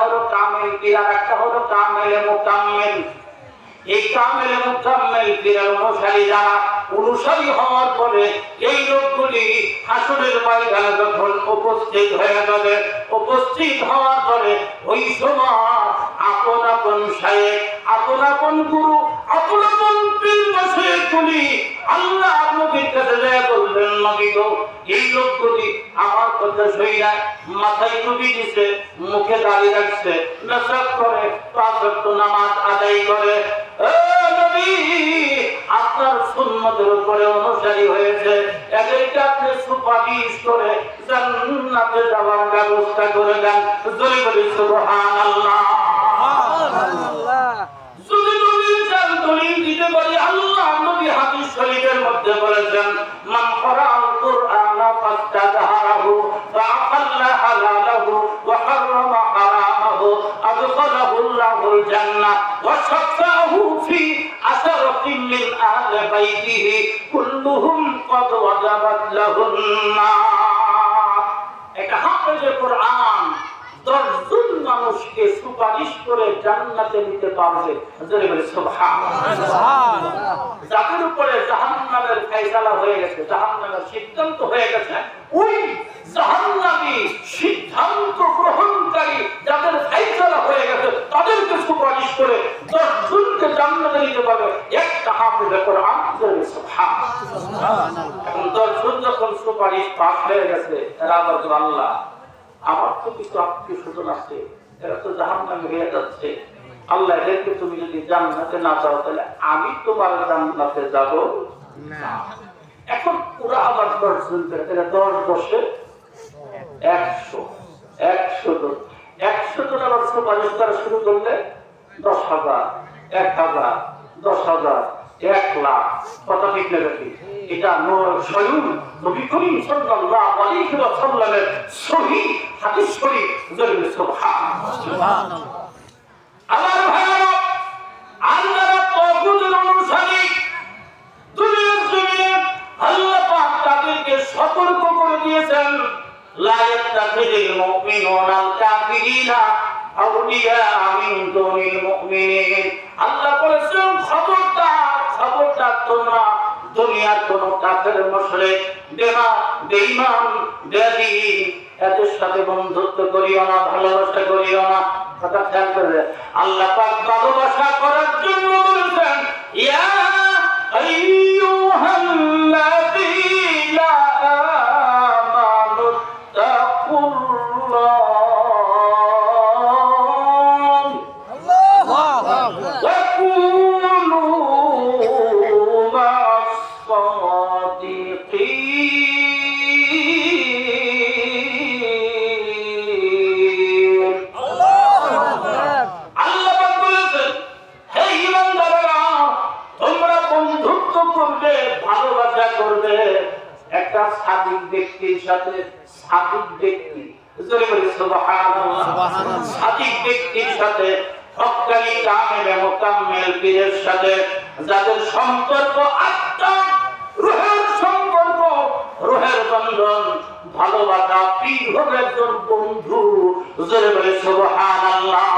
হলো কামেল পীর আর একটা হলো কামেলে মুকাম্মিল। এই কামেলে মুকাম্মিল পীরের অনুসারী হওয়ার পরে এই লোকগুলি হাসরের ময়দানে যখন উপস্থিত হয়ে যাবে, উপস্থিত হওয়ার পরে ওই সময় আপন আপন শায়েখ, আপন আপন গুরু, আপন আপন পীর মশায়েখগুলি আল্লাহ নবীর কাছে যায় বলবেন, নবী গো, এই লোকগুলি আমার কথা শুইনা মাথায় টুপি দিছে, মুখে দাড়ি রাখছে, নেশা করে, পাঁচ ওয়াক্ত নামাজ আদায় করে, নবী আপনার সুন্নতের উপরে অনুসারী হয়েছে, এদেরকে আপনি সুপারিশ করে জান্নাতে যাওয়ার ব্যবস্থা করে দেন। জোরে বলি সুবহানাল্লাহ। যদি দলিল চান দলিল দিতে পারি। আল্লাহ নবী হাদিস শরীফের মধ্যে বলেছেন, মান ক্বারাআল কুরআনা ফাস্তাযহারাহু ফাআল্লা হালালাহু ওয়া হারামা হারামাহু আদখালাহু আল্লাহুল জান্নাহ ওয়া শাফাআহু ফি আশরাতিন মিন আহলি বাইতিহি কুল্লুহুম ক্বাদ ওয়াজাবাত লাহুন নার। এটা হাফেজে কোরআন 10 জন মানুষকে সুপারিশ করে জান্নাতে নিতে পারবে। জোরে বলে সুবহানাল্লাহ। যাদের উপরে জাহান্নামের ফয়সালা হয়ে গেছে, জাহান্নামের সিদ্ধান্ত হয়ে গেছে, ওই জাহান্নামী সিদ্ধান্ত গ্রহণকারী যাদের ফয়সালা হয়ে গেছে তাদেরকে সুপারিশ করে 10 জনকে জান্নাতে নিতে পারবে একটা হাফেজে কোরআন। জোরে সুবহানাল্লাহ। এখন 10 জন যখন সুপারিশ পাস হয়ে গেছে, এরা বলবে, আল্লাহ আমার তো কিছু আত্মীয় স্বজন আছে, এরা তো জাহান্নামে হয়ে যাচ্ছে, আল্লাহ এদেরকে তুমি যদি জান্নাতে না যাও তাহলে আমি তোমার জান্নাতে যাব না। এখন পুরা আবার 10 জন করে, 10 10 100 100 জন, 100 জন আবার সুপারিশ করা শুরু করলে 10,000 1000 10,000 1 লাখ। কথা ঠিক না নাকি? এটা স্বয়ং নবী করিম সাল্লাল্লাহু আলাইহি ওয়াসাল্লামের সহিহ হাদিস শরীফ। জোরে সুবহানাল্লাহ। আমার ভাইরা, আল্লাহর তাগুতের অনুসারী দুনিয়ার জমিনে আল্লাহ পাক তাদেরকে সতর্ক করে দিয়েছেন, লা ইয়াত্তাখিযুল মুমিনুনা আল কাফিরিনা আউলিয়া মিন দুনিল মুমিনিন। আল্লাহ বলেছেন, খবরদার তোমরা দুনিয়ার কোন কাফের মুশরিক বেঈমান বেদীন এদের সাথে বন্ধুত্ব করিও না, ভালোবাসা করিও না। কথা খেয়াল করবে, আল্লাহ পাক ভালোবাসা করার জন্য বলেছেন, ইয়া আইয়ুহাল্লাযীনা আমানু তাকুল্লাহ একটা সাদিক ব্যক্তির সাথে। সাদিক ব্যক্তি, জোরে বলি সুবহানাল্লাহ। সাদিক ব্যক্তির সাথে, হক্কানি কামেলে মুকাম্মিল পীরের সাথে যাদের সম্পর্ক আত্মা রূহের সম্পর্ক, রূহের বন্ধন, ভালোবাসা, পীর হবে একজন বন্ধু। জোরে বলি সুবহানাল্লাহ।